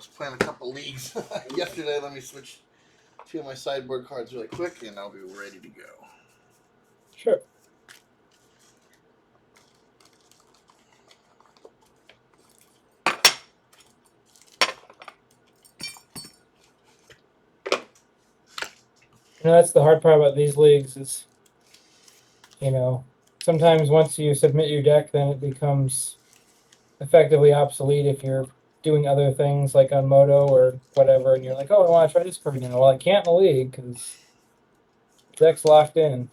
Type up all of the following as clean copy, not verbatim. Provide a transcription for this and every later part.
was playing a couple leagues yesterday. Let me switch two of my sideboard cards really quick, and I'll be ready to go. Sure. That's the hard part about these leagues is, sometimes once you submit your deck, then it becomes effectively obsolete if you're doing other things like on Moto or whatever, and you're like, oh, I want to try this card now. Well, I can't in the league because the deck's locked in.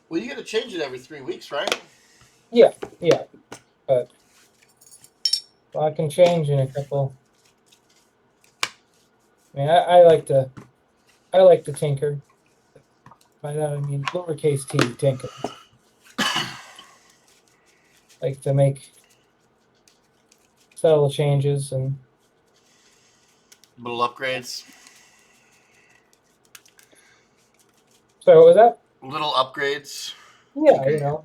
Well, you got to change it every 3 weeks, right? Yeah, but a lot can change in a couple. I mean, I like to tinker. By that I mean lowercase t, tinker. Like to make subtle changes and Little upgrades. so what was that? Little upgrades. Yeah,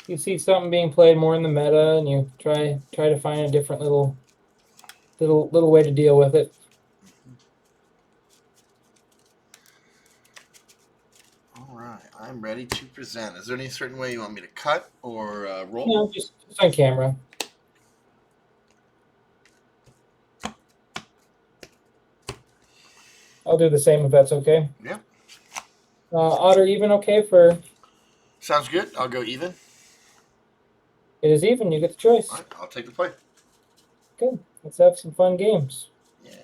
you see something being played more in the meta, and you try to find a different little way to deal with it. All right, I'm ready to present. Is there any certain way you want me to cut or roll? No, just on camera. I'll do the same if that's okay. Yeah. Odd or even okay for? Sounds good. I'll go even. It is even. You get the choice. All right, I'll take the play. Good. Let's have some fun games. Yeah.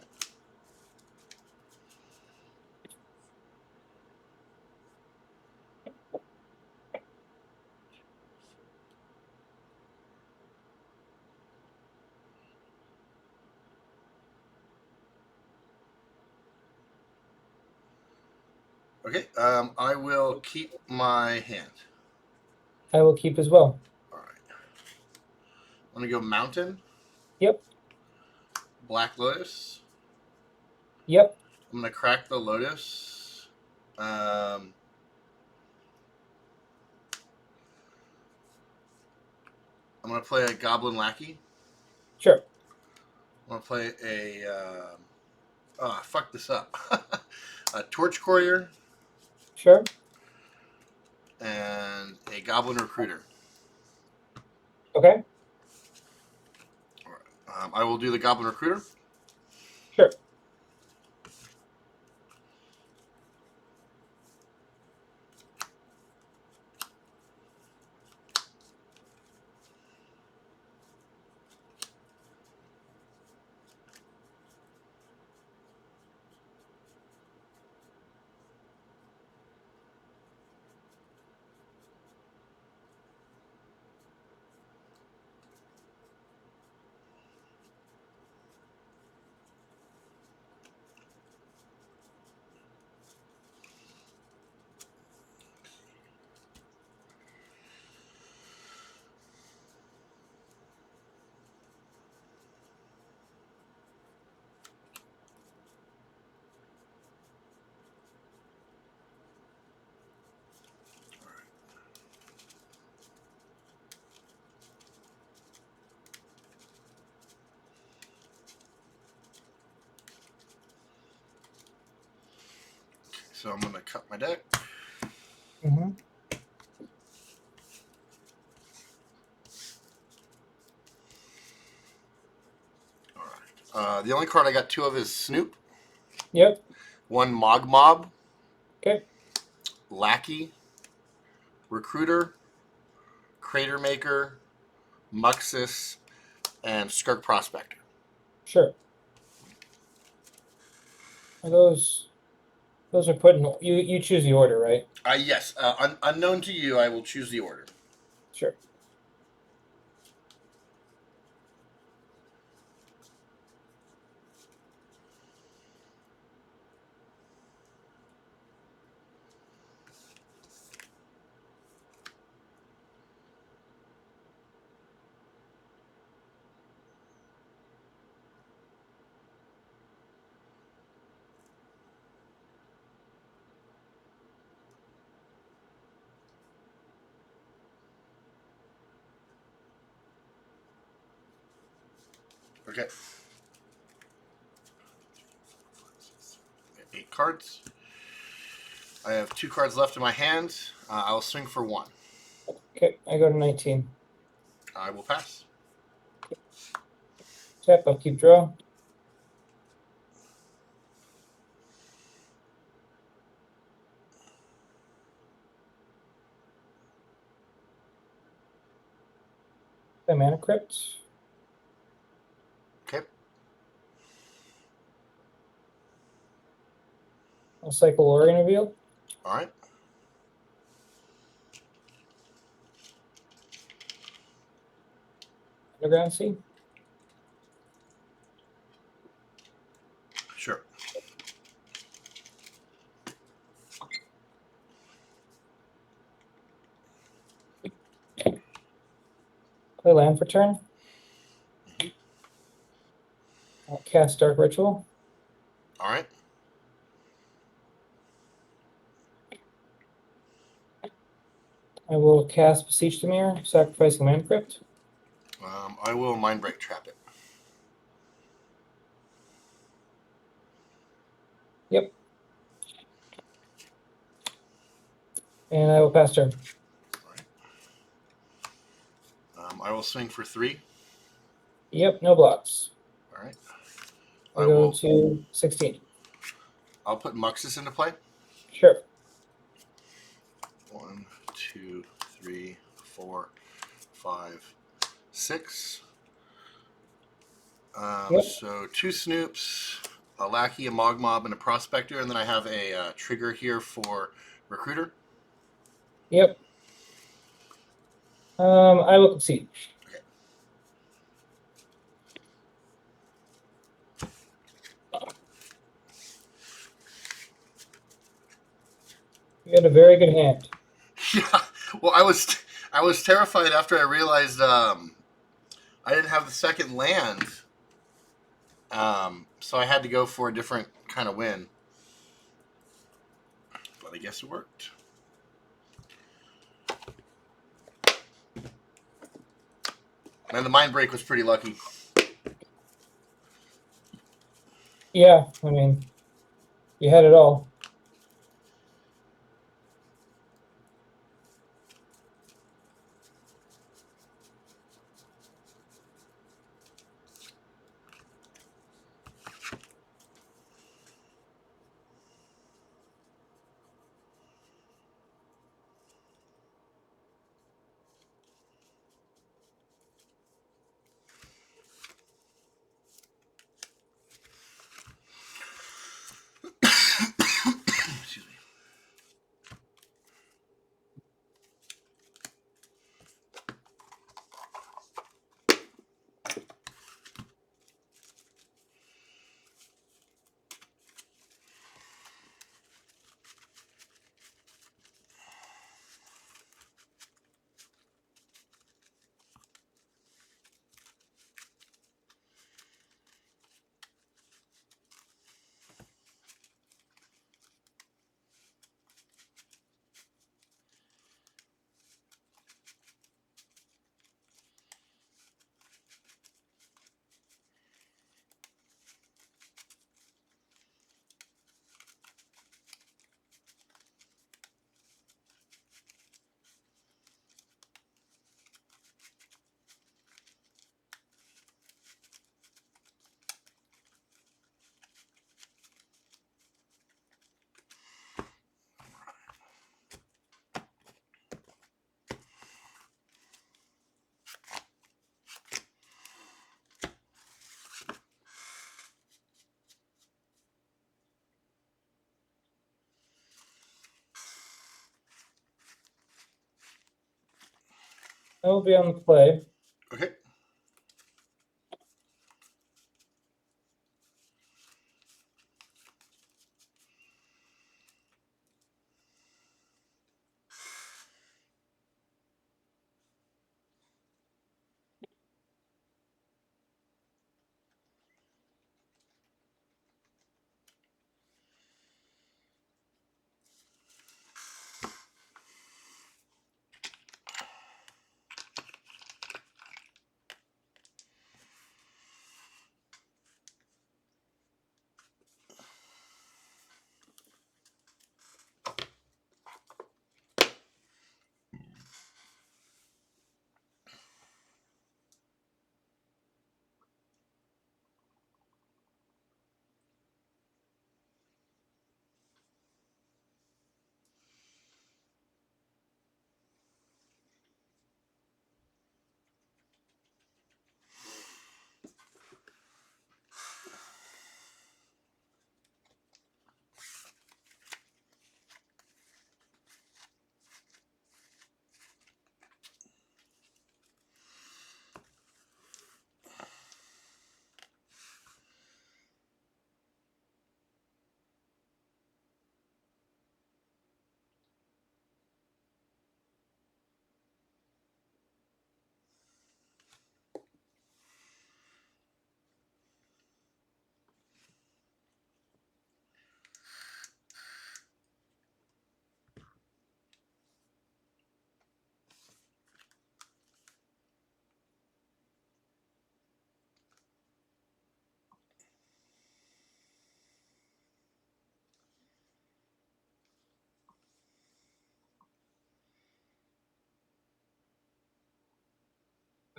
Okay. I will keep my hand. I will keep as well. All right. I'm gonna go mountain. Yep. Black lotus. Yep. I'm gonna crack the lotus. I'm gonna play a goblin lackey. Sure. I'm gonna play a. Fuck this up. A torch courier Sure. and a goblin recruiter. Okay. I will do the goblin recruiter. Sure. So I'm gonna cut my deck. Mm-hmm. All right. The only card I got two of is Snoop. Yep. One Mog Mob. Okay. Lackey. Recruiter. Crater Maker. Muxus. And Skirk Prospector. Sure. Are those are put in. You choose the order, right? Yes. Unknown to you, I will choose the order. Sure. Okay. 8 cards. I have 2 cards left in my hand. I'll swing for 1. Okay, I go to 19. I will pass. Tap, I'll keep draw. The Mana Crypt. Okay. I'll cycle Lorien Reveal. All right. Underground Sea. Sure. Play land for turn. I'll cast Dark Ritual. All right. I will cast Beseech the Mirror, sacrificing Mana Crypt. I will Mind Break Trap it. Yep. And I will pass turn. All right. I will swing for 3. Yep, no blocks. All right. I go to 16. I'll put Muxus into play. Sure. 1, 2, 3, 4, 5, 6. Yep. So 2 Snoops, a Lackey, a Mogmob, and a Prospector, and then I have a trigger here for Recruiter. Yep. I will concede. Okay. You had a very good hand. Yeah. Well, I was terrified after I realized I didn't have the second land, so I had to go for a different kind of win. But I guess it worked. And the Mind Break was pretty lucky. Yeah, I mean, you had it all. Excuse me. I will be on the play. Okay.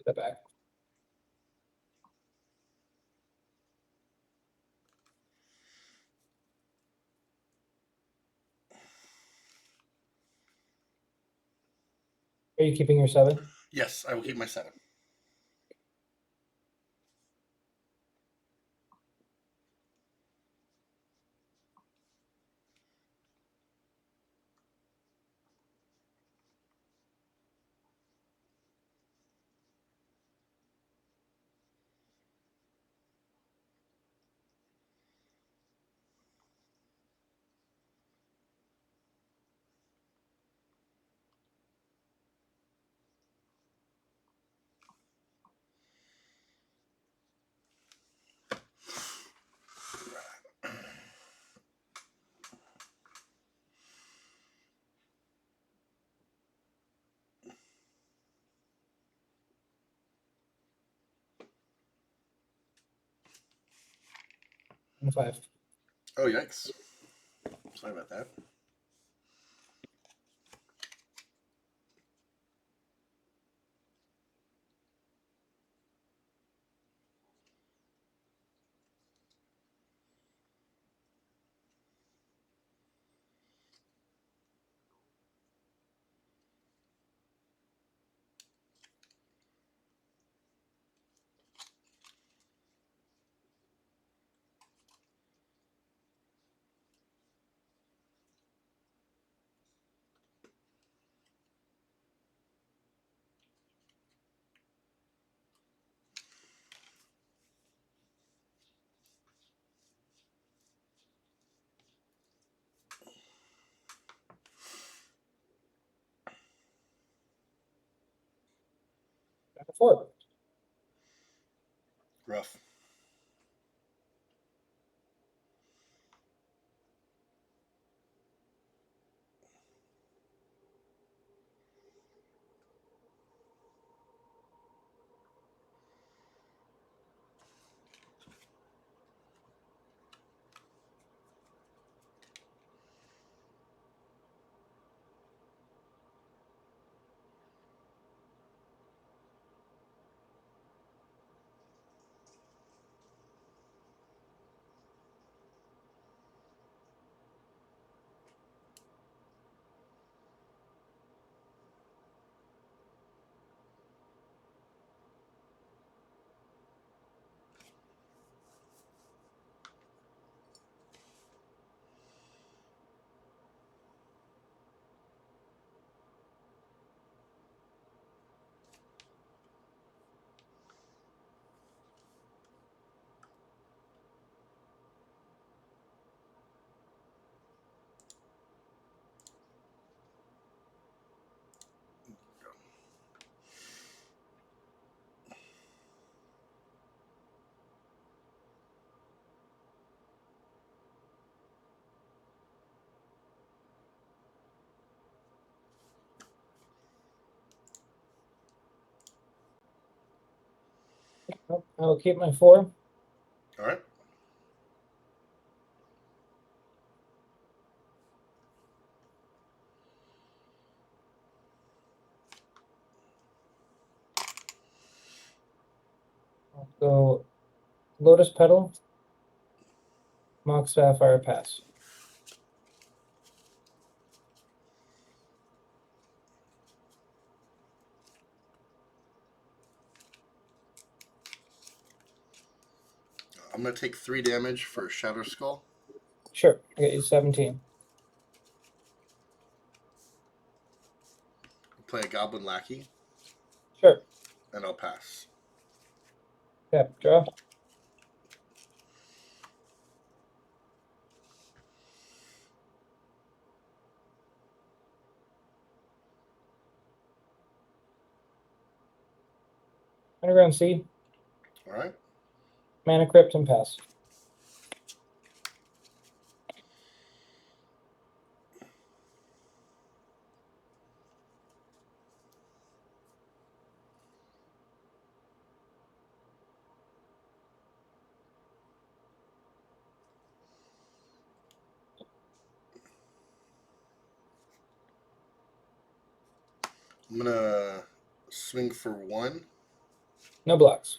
Put that back. Are you keeping your 7? Yes, I will keep my 7. And 5. Oh, yikes. Sorry about that. Down to 4. Rough. I will keep my 4. All right. I'll go Lotus Petal, Mox Sapphire, pass. I'm going to take 3 damage for Shadow Skull. Sure, I get you 17. Play a Goblin Lackey, Sure. and I'll pass. Yep, draw. Underground Sea, All right. Mana Crypt, and pass. I'm going to swing for 1. No blocks.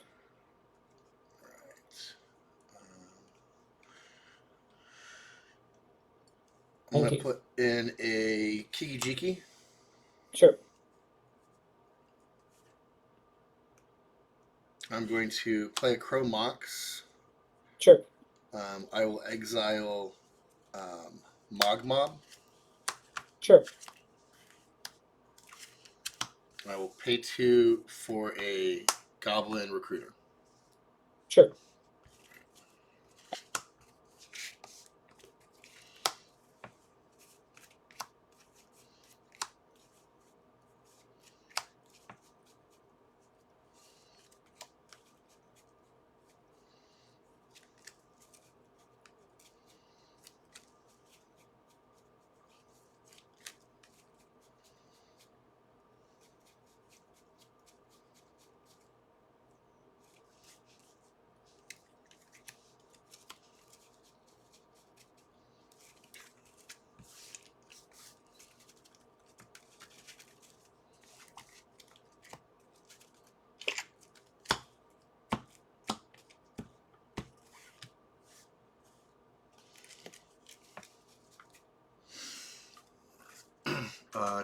I'm going Thank to you. put in a Kiki-Jiki. Sure. I'm going to play a Crow Mox. Sure. I will exile Mogmob. Sure. I will pay 2 for a Goblin Recruiter. Sure.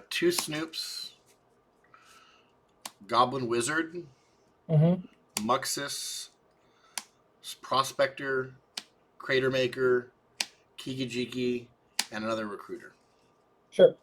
Two Snoops, Goblin Wizard, Mm-hmm. Muxus, Prospector, Crater Maker, Kiki-Jiki, and another Recruiter. Sure.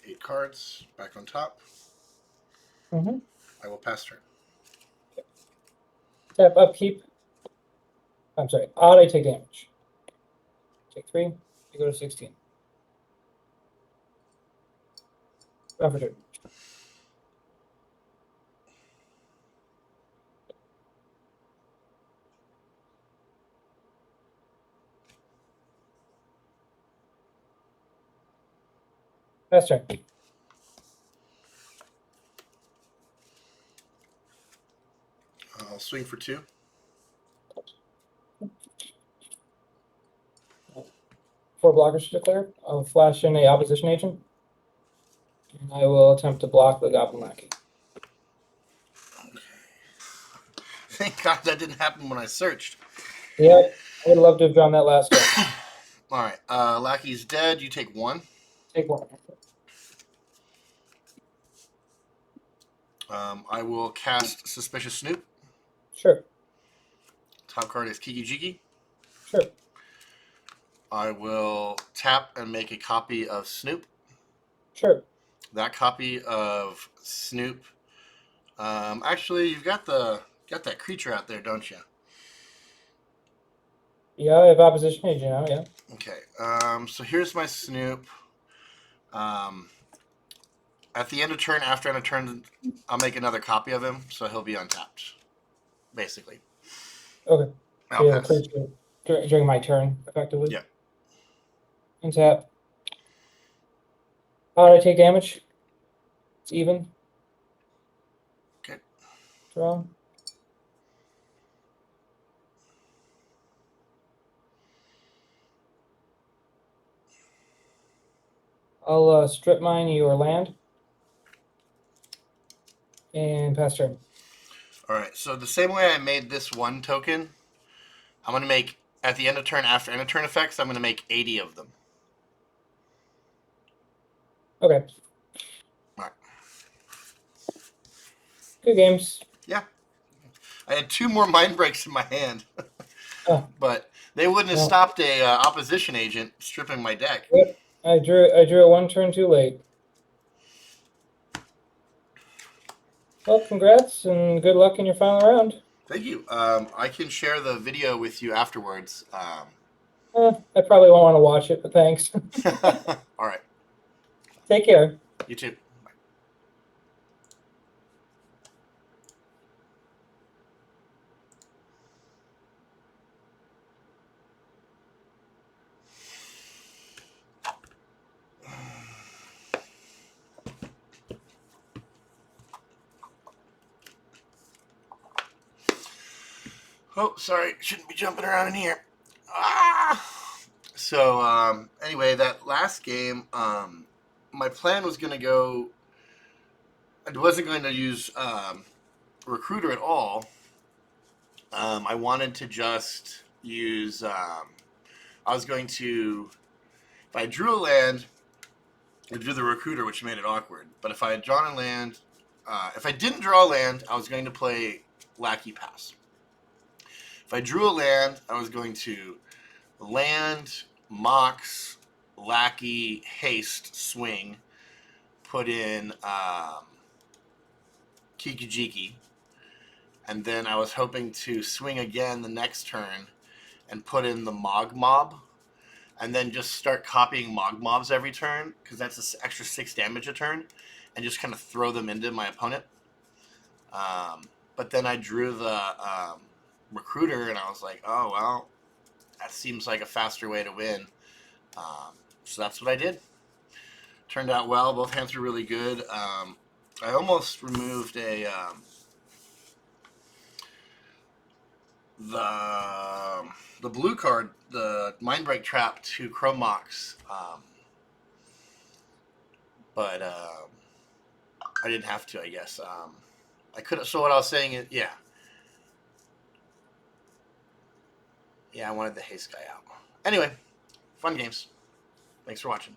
Eight cards, back on top. Mm-hmm. I will pass turn. Tap upkeep. I'm sorry. Odd, I take damage. Take 3. You go to 16. Draw for turn. Pass turn. I'll swing for 2. 4 blockers to declare. I'll flash in a opposition agent. And I will attempt to block the Goblin Lackey. Thank God that didn't happen when I searched. Yep. I would love to have drawn that last turn. All right, Lackey's dead. You take 1. Take 1. I will cast Suspicious Snoop. Sure. Top card is Kiki-Jiki. Sure. I will tap and make a copy of Snoop. Sure. That copy of Snoop. Actually, you've got that creature out there, don't you? Yeah, I have opposition agent now, yeah. Okay. So here's my Snoop. At the end of turn, after end of turn, I'll make another copy of him, so he'll be untapped, basically. Okay. I'll Yeah, pass. creature during my turn, effectively. Yeah. Untap. How do I take damage? It's even. Okay. Draw. I'll strip mine your land. And pass turn. All right. So the same way I made this 1 token, I'm going to make, at the end of turn, after end of turn effects, I'm going to make 80 of them. Okay. All right. Good games. Yeah. I had 2 more mind breaks in my hand. Oh. But they wouldn't have stopped a opposition agent stripping my deck. Yep. I drew it 1 turn too late. Well, congrats and good luck in your final round. Thank you. I can share the video with you afterwards. I probably won't want to watch it, but thanks. All right. Take care. You too. Oh, sorry, shouldn't be jumping around in here. Ah! So, anyway, that last game, my plan was going to go. I wasn't going to use Recruiter at all. I wanted to just use. I was going to. If I drew a land, I drew the Recruiter, which made it awkward. But if I had drawn a land. If I didn't draw a land, I was going to play Lackey Pass. If I drew a land, I was going to land, Mox, Lackey, Haste, Swing, put in Kiki-Jiki, and then I was hoping to swing again the next turn and put in the Mog Mob, and then just start copying Mog Mobs every turn, because that's an extra 6 damage a turn, and just kind of throw them into my opponent. But then I drew the Recruiter, and I was like, oh, well, that seems like a faster way to win. So that's what I did. Turned out well. Both hands were really good. I almost removed the blue card, the Mindbreak Trap to Chrome Mox, but I didn't have to. I guess I could. So what I was saying is, yeah, I wanted the haste guy out. Anyway, fun games. Thanks for watching.